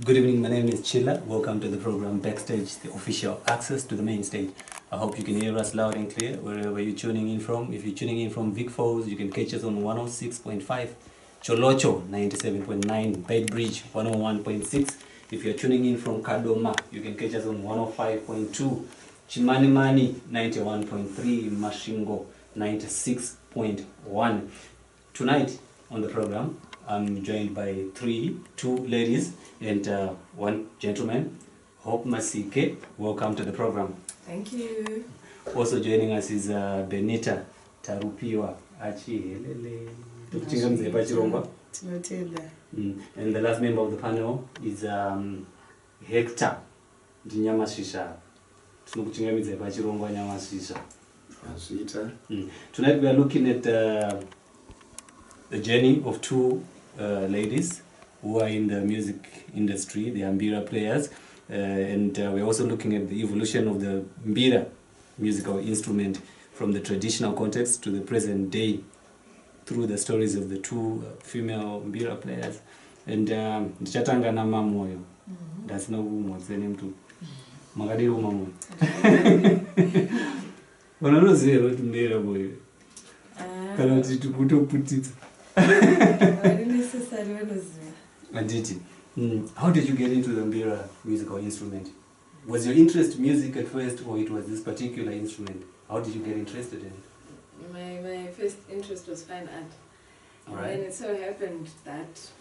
Good evening, my name is Tshila. Welcome to the program Backstage, the official access to the main stage. I hope you can hear us loud and clear wherever you're tuning in from. If you're tuning in from Vic Falls, you can catch us on 106.5, Cholocho 97.9, Bedbridge 101.6. If you're tuning in from Kadoma, you can catch us on 105.2, Chimanimani 91.3, Mashingo 96.1. Tonight on the program, I'm joined by two ladies and one gentleman. Hope Masike, welcome to the program. Thank you. Also joining us is Benita Tarupiwa. And the last member of the panel is Hector Mugani Benita. Tonight we are looking at the journey of two ladies who are in the music industry, the mbira players, and we're also looking at the evolution of the mbira musical instrument from the traditional context to the present day through the stories of the two female mbira players. And ndichatanga na mamoyo. That's no mwatsene mtu. Makadiri mamoyo. Wanoziva kuti mbira boyo. Kana kuti tikutoputitsa. How did you get into the mbira musical instrument? Was your interest music at first, or it was this particular instrument? How did you get interested in it? My first interest was fine art. Alright. And it so happened that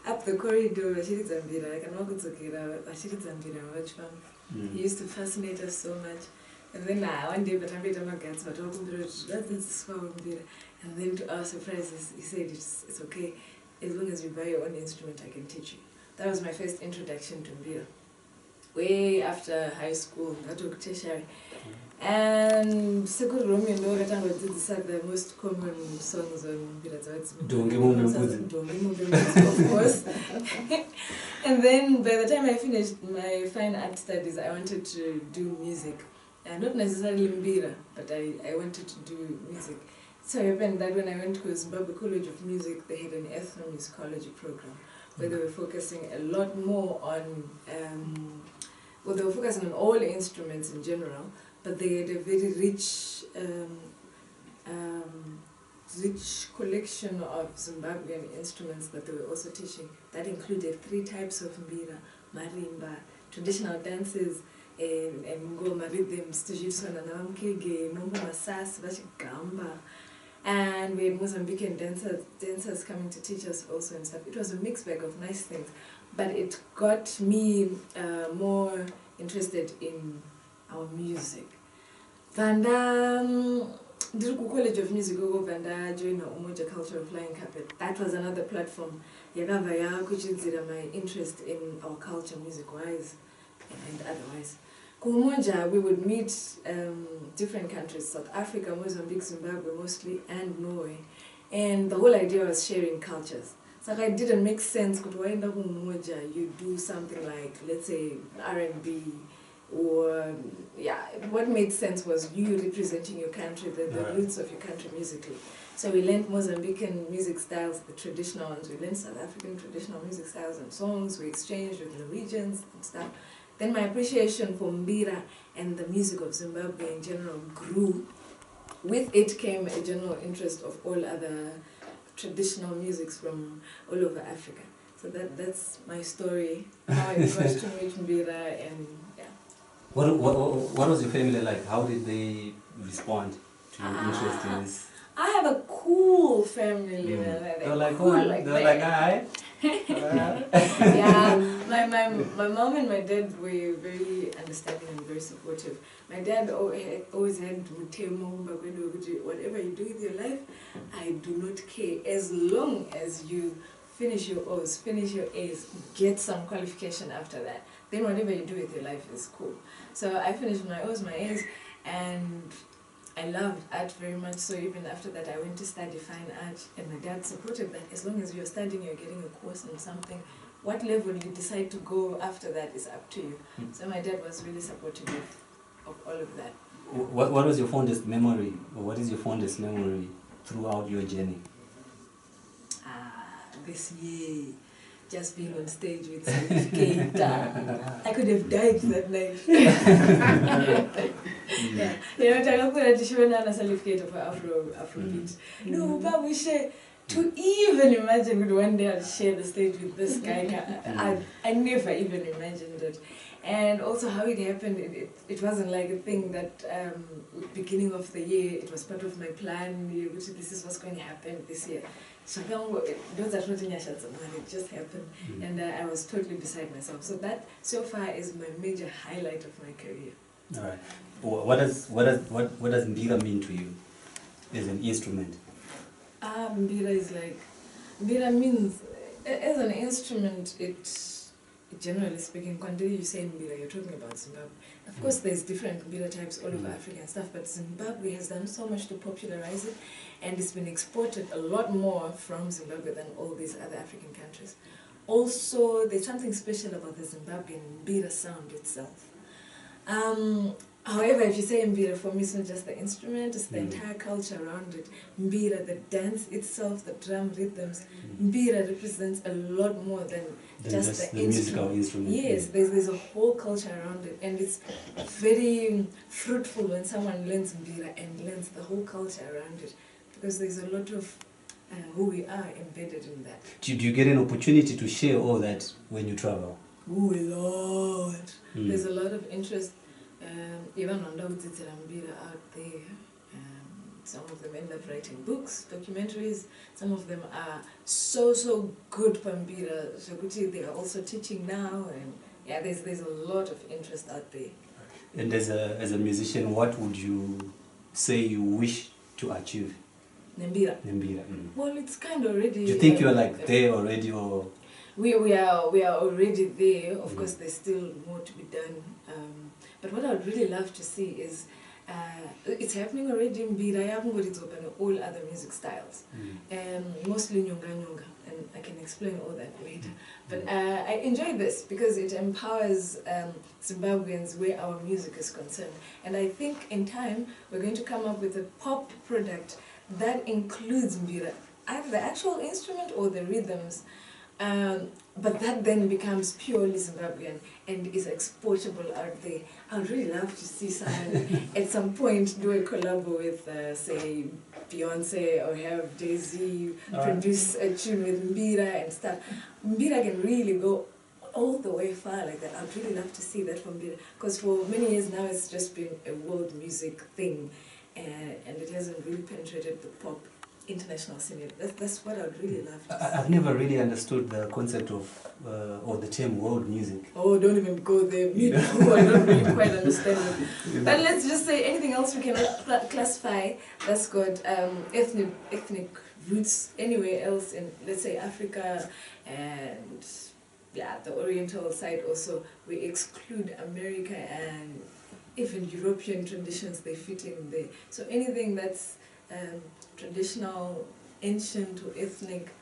up the corridor, he used to fascinate us so much. And then one day, but I made my guts, but and then to our surprise, he said, it's okay, as long as you buy your own instrument, I can teach you. That was my first introduction to mbira. Way after high school, I took tertiary. And Sekuru Romeo know that the most common songs on mbira. Of course. And then by the time I finished my fine art studies, I wanted to do music. Not necessarily mbira, but I wanted to do music. So it happened that when I went to Zimbabwe College of Music, they had an ethnomusicology program where they were focusing a lot more on, they were focusing on all instruments in general, but they had a very rich collection of Zimbabwean instruments that they were also teaching. That included 3 types of mbira, marimba, traditional dances, and ngoma rhythms, and we had Mozambican dancers coming to teach us also and stuff. It was a mixed bag of nice things, but it got me more interested in our music. Vanda College of Music Vanda joined Umoja Culture of Flying Carpet. That was another platform. My interest in our culture, music-wise and otherwise. Kumoja, we would meet different countries, South Africa, Mozambique, Zimbabwe mostly, and Norway. And the whole idea was sharing cultures. So it didn't make sense, you do something like, let's say, R&B, or, what made sense was you representing your country, the roots of your country musically. So we learned Mozambican music styles, the traditional ones, we learned South African traditional music styles and songs, we exchanged with Norwegians and stuff. Then my appreciation for mbira and the music of Zimbabwe in general grew. With it came a general interest of all other traditional musics from all over Africa. So that's my story, how I got to meet mbira, and yeah. What was your family like? How did they respond to your interest in this? I have a cool family. They're like, hi. Yeah, my mom and my dad were very understanding and very supportive. My dad always had whatever you do with your life, I do not care, as long as you finish your O's, finish your A's, get some qualification after that. Then whatever you do with your life is cool. So I finished my O's, my A's, and I loved art very much, so even after that I went to study fine art, and my dad supported that. As long as you're studying, you're getting a course on something, what level you decide to go after that is up to you. So my dad was really supportive of all of that. What was your fondest memory, or what is your fondest memory throughout your journey? This year, just being on stage with certificate. I could have died that night. Yeah. You know, I could have shown a certificate for Afrobeat. No, but we share. To even imagine that one day I'll share the stage with this guy, I never even imagined it. And also how it happened, it wasn't like a thing that beginning of the year, it was part of my plan, which this is what's going to happen this year. So those are not in it just happened. And I was totally beside myself. So that so far is my major highlight of my career. All right. What does mbira mean to you as an instrument? Mbira is like, mbira means, as an instrument, generally speaking, when you say mbira, you're talking about Zimbabwe. Of course, there's different mbira types all over Africa and stuff, but Zimbabwe has done so much to popularize it, and it's been exported a lot more from Zimbabwe than all these other African countries. Also, there's something special about the Zimbabwean mbira sound itself. However, if you say mbira, for me it's not just the instrument, it's the entire culture around it. Mbira, the dance itself, the drum rhythms. Mbira represents a lot more than just the musical instrument. Yes, there's a whole culture around it, and it's very fruitful when someone learns mbira and learns the whole culture around it, because there's a lot of who we are embedded in that. Do you get an opportunity to share all that when you travel? Oh, a lot. There's a lot of interest. Even on mbira out there, some of them end up writing books, documentaries. Some of them are so good mbira. So they are also teaching now, and yeah, there's a lot of interest out there. And as a musician, what would you say you wish to achieve? Mbira. Well, it's kind of already. Do you think you're like there already, or? We are already there. Of course, there's still more to be done. But what I would really love to see is, it's happening already in mbira, it's open all other music styles, mostly nyonga, and I can explain all that later. But I enjoy this because it empowers Zimbabweans where our music is concerned. And I think in time, we're going to come up with a pop product that includes mbira, either the actual instrument or the rhythms. But that then becomes purely Zimbabwean and is exportable out there. I would really love to see someone at some point do a collab with, say, Beyonce, or have Jay-Z produce a tune with mbira and stuff. Mbira can really go all the way far like that. I'd really love to see that from mbira, because for many years now it's just been a world music thing, and it hasn't really penetrated the pop international scene. That's what I'd really love to see. I've never really understood the concept of, or the term world music. Oh, don't even go there. Me too, I don't really quite understand it. But let's just say anything else we can classify that's got ethnic roots anywhere else in, let's say, Africa, and yeah, the Oriental side also. We exclude America, and even European traditions, they fit in there. So anything that's traditional, ancient, or ethnic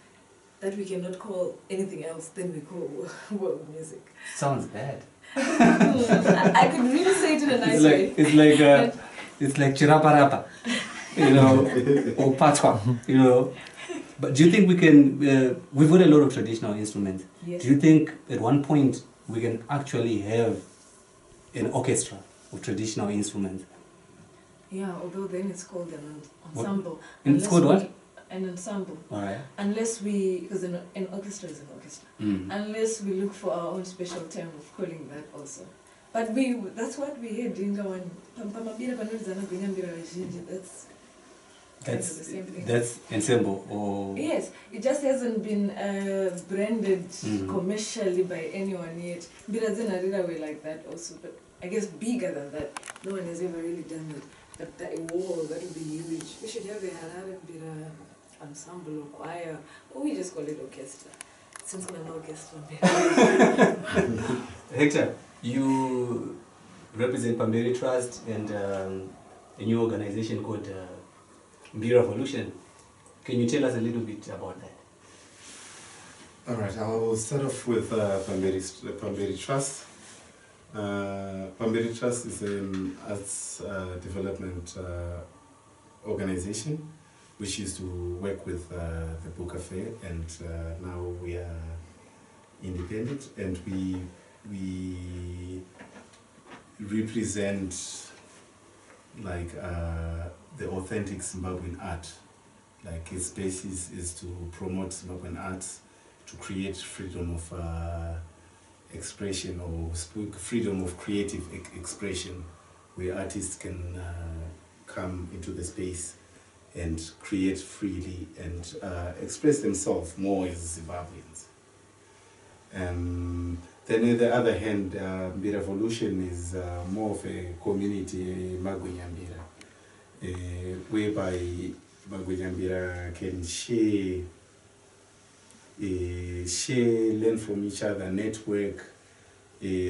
that we cannot call anything else, then we call world music. Sounds bad. I could really say it in a nice way. It's like chiraparapa, or patwa, But do you think we can? We've got a lot of traditional instruments. Yes. Do you think at one point we can actually have an orchestra of traditional instruments? Yeah, although then it's called an ensemble. It's called what? An ensemble. All right. Unless because an orchestra is an orchestra. Unless we look for our own special term of calling that also. But that's what we had in Gawan. That's the same thing. That's ensemble, or? Yes, it just hasn't been branded commercially by anyone yet. Birazena were like that also, but I guess bigger than that. No one has ever really done it. But that would be huge. We should have a Harare Bira ensemble or choir, or we just call it orchestra. Since we're an orchestra. Hector, you represent Pamberi Trust, and a new organization called Mbira Revolution. Can you tell us a little bit about that? All right, I will start off with Pamberi Trust. Pamberi Trust is an arts development organization which used to work with the Book Affair, and now we are independent, and we represent like the authentic Zimbabwean art. Like its basis is to promote Zimbabwean arts, to create freedom of expression, or freedom of creative expression, where artists can come into the space and create freely and express themselves more as Zimbabweans. Then on the other hand, Mbira Revolution is more of a community Magwenyambira, whereby Magwenyambira can share, learn from each other, network,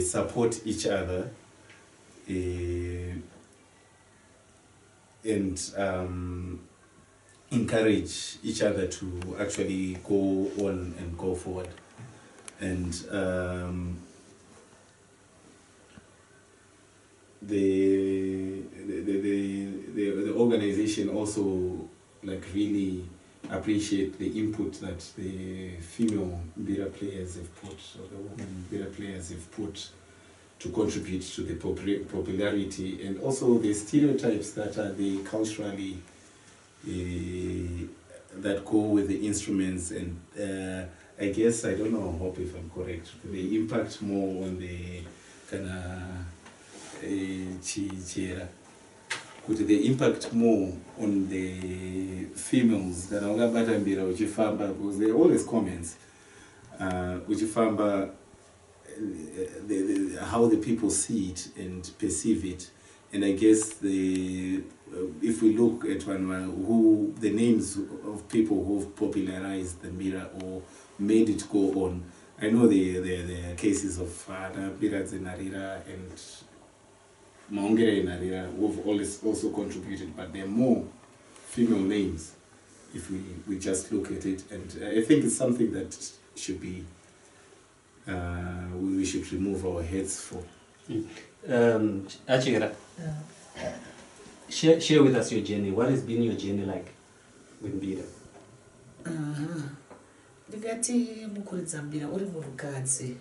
support each other, and encourage each other to actually go on and go forward. And the organization also like really appreciate the input that the female Mbira players have put, or the women Mbira players have put to contribute to the popularity, and also the stereotypes that are the culturally that go with the instruments. And I guess, I don't know, I hope if I'm correct, they impact more on the kind of Tshila. Could they impact more on the females that are because there are always comments how the people see it and perceive it. And I guess if we look at who the names of people who've popularized the Mbira or made it go on, I know the cases of Mbira Zenarira and Maongere Narira, who've always also contributed, but there are more female names if we just look at it. And I think it's something that should be we should remove our heads for. Achira, share with us your journey. What has been your journey like with Mbira? Ndikati mukuridza Mbira uri munhukadzi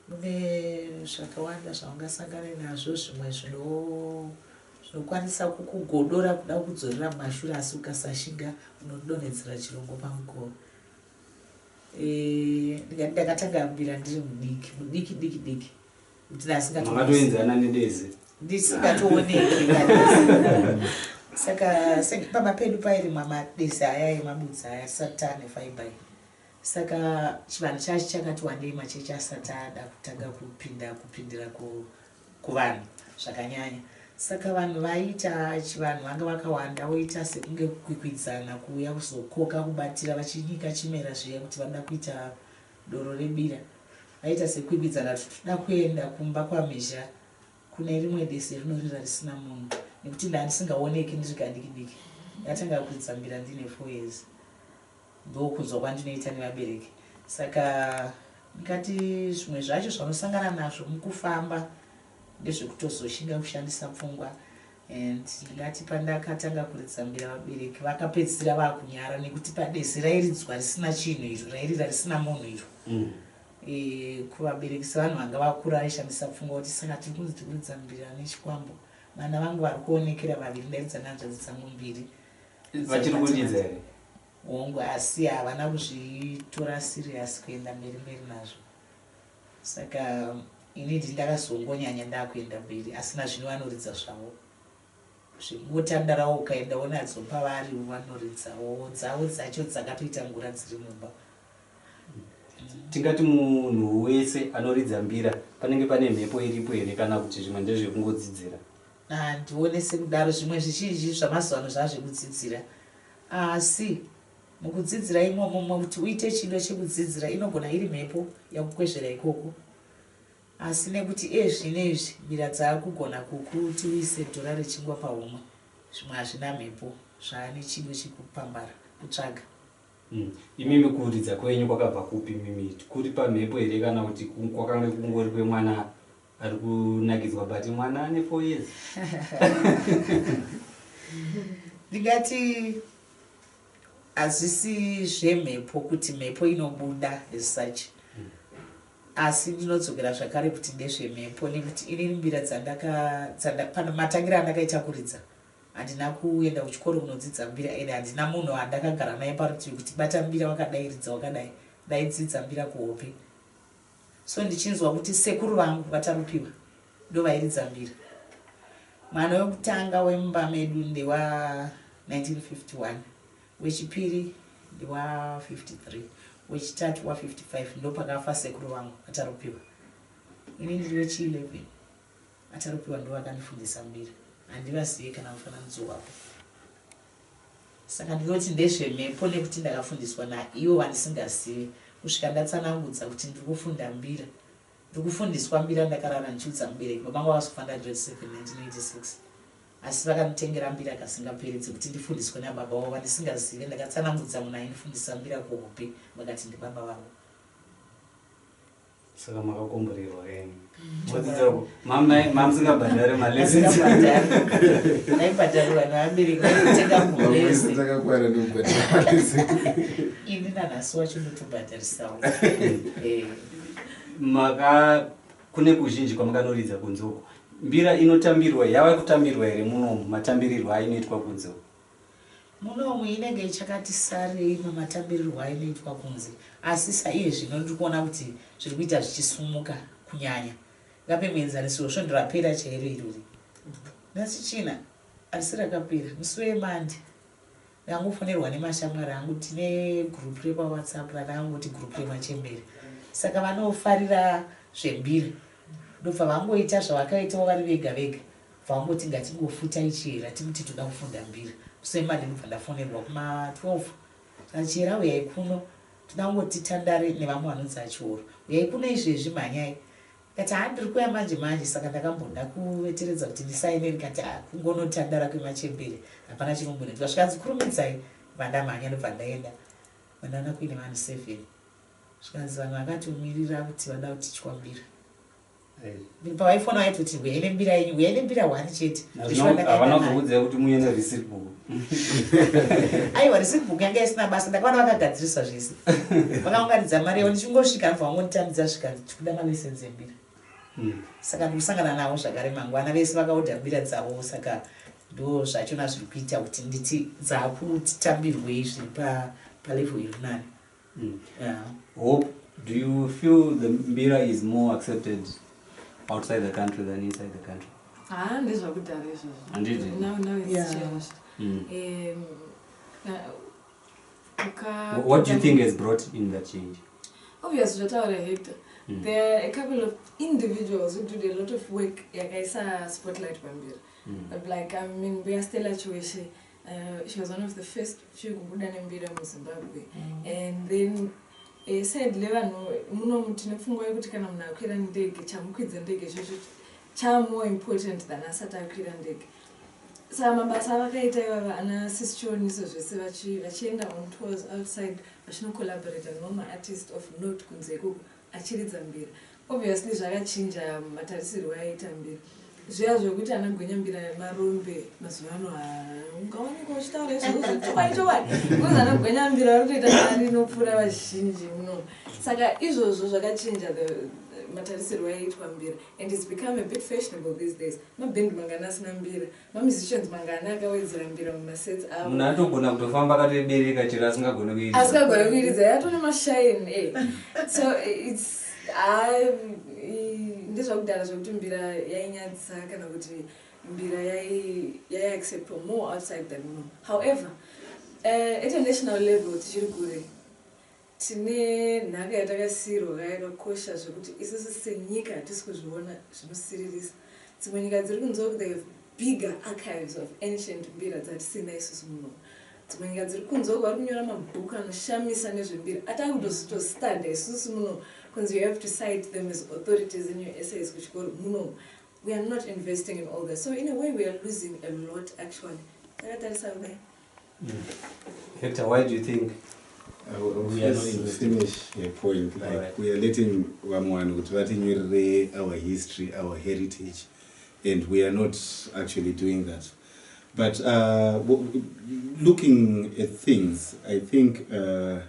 mune zvakawanda zvaungasangana nazvo, zvimwe zvinokwanisa kukugodora kuda kudzorera mumashure, asi ukasashinga unodonhedzera chirungu pamukova. Ndakatanga Mbira ndiri mudiki makatoenzana nedezi ndisingatooneki. Saka pamba pedu pairi mamadezi aya emabudzi aya satani faibai. Saka chivanhu chacho chakati wandei machechi asati ada kutanga kupindira kuvanhu zvakanyanya. Saka vanhu vaita chivanhu vanga vakawanda, voita sekunge kukwikwidzana kuuya kuzokoka kubatira vachinyika chimera zviya kuti vanoda kuita doro reBira. Vaita sekukwikwidzana kuti toda kuenda kumba kwamhizha kune rimwe desi rinorira risina munhu, nekuti ndandisingaoneki ndiri kadiki. Ndatanga kukwidza Mbira ndine 4 years. Ndokunzwa kwandinoita nevabereki. Saka ndikati zvimwe zvacho zvaunosangana nazvo mukufamba ndezvekutozoshinga kushandisa pfungwa. And ndingati pandakatanga kuridza Mbira vabereki vakapedzisira vakunyara, nekuti padesi rairidzwa risina chinhu izvo, rairira risina munhu izvo. Kuvabereki sevanhu vanga vakura vaishandisa pfungwa kuti saka tiri kunzi tikuridza Mbira nechikwambo. Vana vangu vari kuonekera vaviri, ndaridza nanzvadzi dzangu 2. Vachiri kuridza here? Hongu, asi havana kuzvitora serious kuenda mberi nazvo. Saka ini ndakazongonyanya ndakuenda mberi, asina zvino vanoridza zvavo. Zvimotandarawo ukaendawo nadzo pavari vanoridzawo dzavo dzacho dzakatoita ngura dziri mumba. Tingati munhu wese anoridza Mbira panenge pane mhepo iripo here, kana kuti zvimwe ndezvekungodzidzira? Ndione sekudaro, zvimwe zvizhinji zvamazuva ano zvazvekudzidzira, asi mukudzidzira imomo kuti uite chido chekudzidzira inogona iri mhepo yakukwezvera ikoko. Asi nekuti ezvinezvi Mbira dzaakugona kukuti uise dhora rechingwa pahumwe, zvimwe hazvina mhepo zvaane chido chekupambara kutsvaga. Imimi kuridza kwenyu kwakabva kupi mimi? Kuri pamhepo here kana kuti kwakange kungori kwemwana ari kunakidzwa bati mwana ane 4 years? Ndingati hazvisi zvemhepo kuti mhepo inobuda as such. Asi ndinodzokera zvakare kuti ndezvemhepo nekuti inini mbira pana matangira andakaita kuridza handina kuenda kuchikoro kunodzidza mbira ende handina munhu andakagara naye parutivi kuti bata mbira wakadai ridza wakadai, ndaidzidza mbira kuhope. So ndichinzwa kuti sekuru vangu vatarupiwa ndo vairidza mbira. Mwana wekutanga wemumba medu ndewa 1951, wechipiri ndewa 53, wechitatu wa55 ndo pakafa sekuru vangu vatarupiwa. Ini ndiri wechi11, vatarupiwa ndo vakandifundisa mbira. Handivazive kana mufananidzo wapo. Saka ndinoti ndezvemhepo nekuti ndakafundiswa naivo vandisingazivi kusvika ndatsanangudza kuti ndiri kufunda mbira. Ndiri kufundiswa mbira ndakarara ndichiudza mubereki. Baba vangu vakazofa grade 7 1986. Asi vakanditengera mbira kasingaperedzi kuti ndifundiswe nababa vavo vandisingazive. Ndakatsanangudza munhu aindifundisa mbira kuhope vakati ndibaba vavo. Saka makakomborerwa henyu. Mwadzidzako mamsingabhadhare malessons. Naibhadharwa nevabereki vaitenga mhurese. Takakwara nekubhadhara lessons. Ini nanhasi wacho ndotobhadharisawo. Kune kuzhinji kwamukanoridza kunzoko. Mbira inotambirwa yava kutambirwa here munomu matambirirwo ainoitwa kunzoko? Munomu inenge ichakati sarei mamatambirirwo ainoitwa kunze. Asi saiye zvino ndiri kuona kuti zviri kuita zvichisumuka kunyanya. Ngapemwenzanisiro svondo rapera chairo irori. Nhasi china asi rakapera musi wemande. Ndangofonerwa nemashamwari angu tine group repaWhatsApp ranangoti group remachembere. Saka vanofarira zvembira ndobva vangoita zvavakaita vari vega vega. Vangoti ngatingofuta ichera timuti toda kufunda mbira. Musi wemande ndobva ndafonerwa kuma12. Achera uyai kuno tinangoti tandare nevamwe vanonzi achioro. Uyai kuno izvezvi mhanyai. Kati handiri kuya manje saka ndakambonda kuveteredza kuti ndisaine ndikati kungonotandara kwemachembere hapana chinombone. Ndikasvika kurumidzai vandamhanya ndobva ndaenda. Vandana kuine vanhu 7. Zvikanzi vanhu vakatomirira kuti vada kutitywa mbira. Pavaifona vaitoti uyai nembira yenyu, uyai nembira 1 chete. Havana kuudza kuti muende receipt book. Aiwa receipt book yanga isina basa, ndakaona vakagadzirisa zvese. Vakaunganidza mari yavo ndichingosvika ndobva vangonditambidza svika ndichikuda malessons embira. Saka ndikusangana navo zvakare mangwana vese vakaodha mbira dzavo. Saka ndo zvachona zviri kuita kuti nditi dzakutitambirwei zviri palevel iri nani. Hope, do you feel the mbira is more accepted outside the country than inside the country? Ndezvakudhara izvozvo. Handiti? Now it's changed. What do you think has brought in that change? Obviously, zvataura Hector. There are a couple of individuals who did a lot of work yakaisa spotlight pambira. Like, I mean, we are Stella Chiweshe. She was one of the first few kubuda nembira mu Zimbabwe. And then said levano muno mutinefungwa yekuti kana munhu akwira ndege chamukwidza ndege chocho more important than asati akwira ndege. Saka mabasa avakaita ivava ana sisichoniso zvese vachienda on tours outside vachinocollaborate nenormal artist of note kunze ikoko achiridza mbira. Obviously zvakachinja matarisirwo aiita mbira. Zviya zvokuti anagwinya mbira marombe mazuva ano ungaoneka uchitaura izvozvo because anagwinya mbira arikuita mari inopfuura vazhinji muno. Saka izvozvo zvakachinja matarisirwo aiitwa mbira, and it's become a bit fashionable these days. Mabhendi mangana asina mbira, mamusicians mangana akawedzera mbira mumasets avo. Munhu atogona kutofamba akatobereka chero asingagona kuiridza yatone mashaini. So it's ndezvakudhara zvokuti mbira yainyadzisa kana kuti mbira yaiacceptwa more outside than more. However, at a national level tichiri kure tine nhaka yatakasiyirwa yakakosha zvekuti isusu senyika hatisi kuzviona zvinosiririsa. Dzimwe nyika dziri kunze they have bigger archives of ancient mbira dzatisina isusu muno. Dzimwe nyika dziri kunze vari kunyora mabhuku anoshamisa nezvembira ataakutostudy isusu muno. Because you have to cite them as authorities in your essays, which go, no, we are not investing in all that. So in a way, we are losing a lot, actually. Hector, why do you think we are not finish a point? Like right. We are letting Wamwan our history, our heritage, and we are not actually doing that. But looking at things, I think the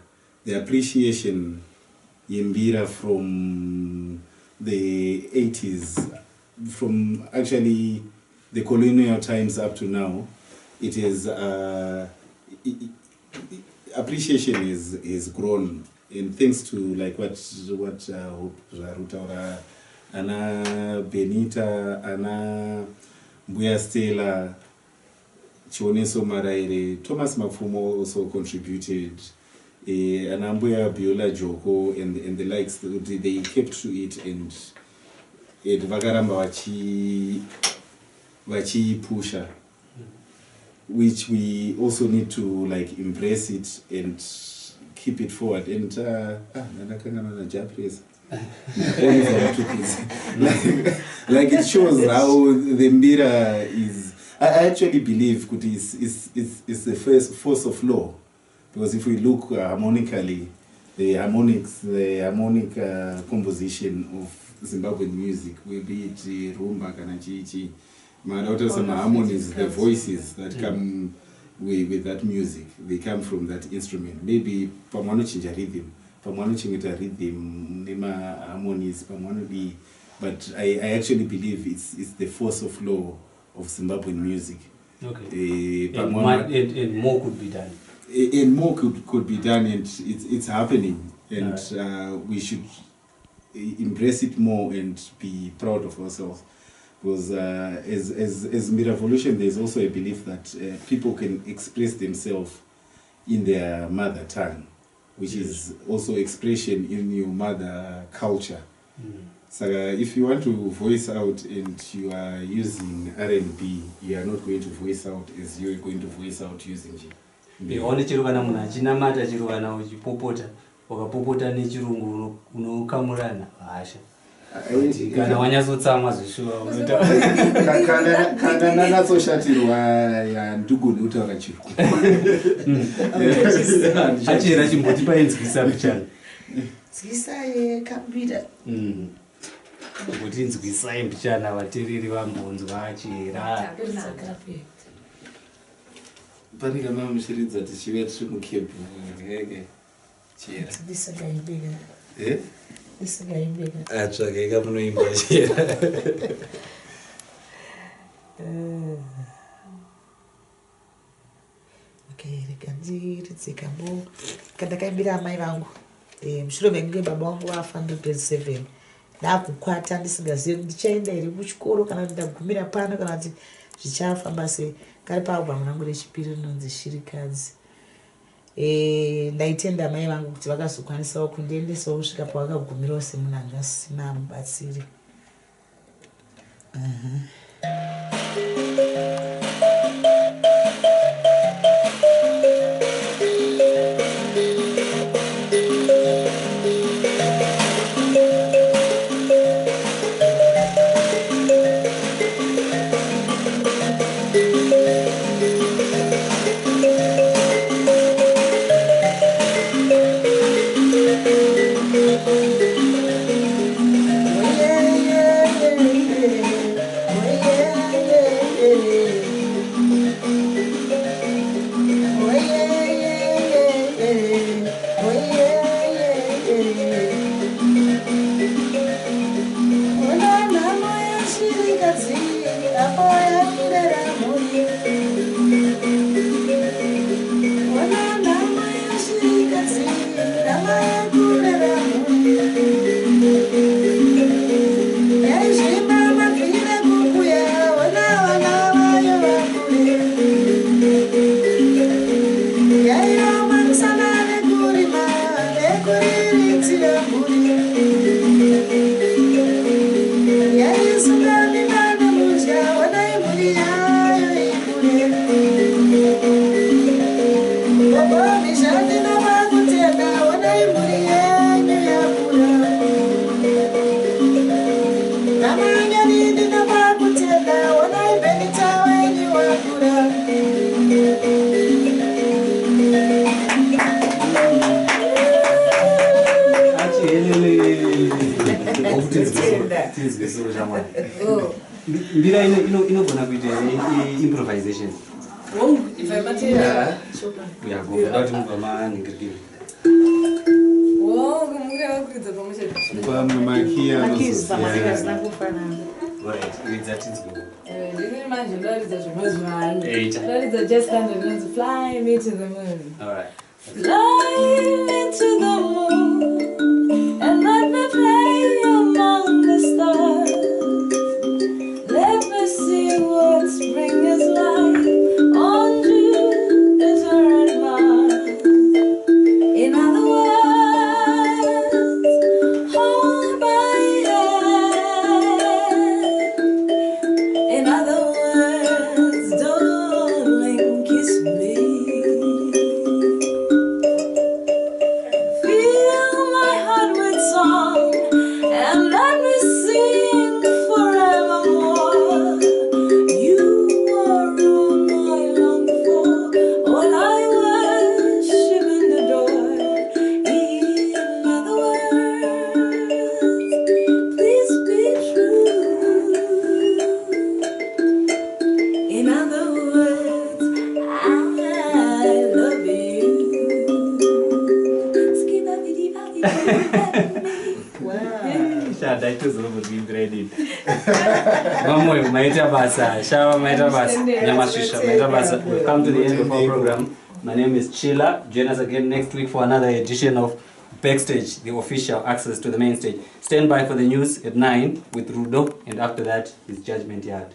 appreciation Yimbira from the 80s, from actually the colonial times up to now, it is appreciation is grown, and thanks to like what Ruta Ana Benita, Ana Mbuya Tshila, Chioneso Maraire, Thomas Mafumo also contributed, and Mbuya Biola Joko and the likes. They kept to it, and Vagaramba Wachi Pusha, which we also need to like embrace it and keep it forward. And like it shows how the Mbira is. I actually believe is the first force of law, because if we look harmonically, the harmonic composition of Zimbabwean music, will be it rumba, kanachichi, my daughters and harmonies, the voices that come with that music, they come from that instrument. Maybe pamwano chinja rhythm, pamwano chingita rhythm, nema harmonies, pamwano be, but I actually believe it's the force of law of Zimbabwean music. Okay. And more could be done. And more could be done, and it's happening, and we should embrace it more and be proud of ourselves. Because as Miravolution, there's also a belief that people can express themselves in their mother tongue, which is also expression in your mother culture. So if you want to voice out and you are using R&B, you are not going to voice out as you're going to voice out using G. Only chirukana muna chinamata chirukana uchipopota wakapopota nechirungu unokamurana hasha kana wanyazotsamwa zvishuwa unoita kana nanatoshatirwa yandugu neutaura chirungu achira chimboti painzwisa mchana nzwisaye kabida kuti nzwisai mchana vatereri vambonzwa achira pane kana muchiridza tichive tiri mukebhu ngeke chera ndisingaimbeka atsvakaika munoimba chera okay, rega ndiridzikambo kandakaimbira amai vangu mushure mekunge baba vangu vafa ndoperi 7 ndakukwata ndisingazivi ndichaenda here kuchikoro kana kuti ndagumira pano kana kuti zvichafamba sei. Kari paalbhamu rangu rechipiri rinonzi Shirikadzi. Ndaitenda mai vangu kuti vakazokwanisawo kundiendesawo kusvika pavakagumirawo semunhu anga asina mubatsiri. Mbira inogona kuita improvisation. If I material, Yeah, go without mugama ningirikiri. oh, kumukira kuita promotion. Kwa mamakia Makis pamafika zinakufanana. Right, with that is go. Didn't imagine that is a was one. Eight. That is a just standard to fly me to the moon. All right. Fly me to the moon and let me play among the stars. Let me see what spring is like on Jupiter and Mars. In other words, hold my hand. In other words, darling, kiss me. Fill my heart with song and let me sing forevermore. You are all I long for, all I worship and adore. In other words, please be true. In other words, I love you. Wow. Shada ituzovo zvimbiredi. Vamwe maita basa, shava maita basa, nyamashisha maita basa. We've come to the end of our program. My name is Tshila. Join us again next week for another edition of Backstage, the official access to the main stage. Stand by for the news at 9 with Rudo, and after that is Judgment Yard.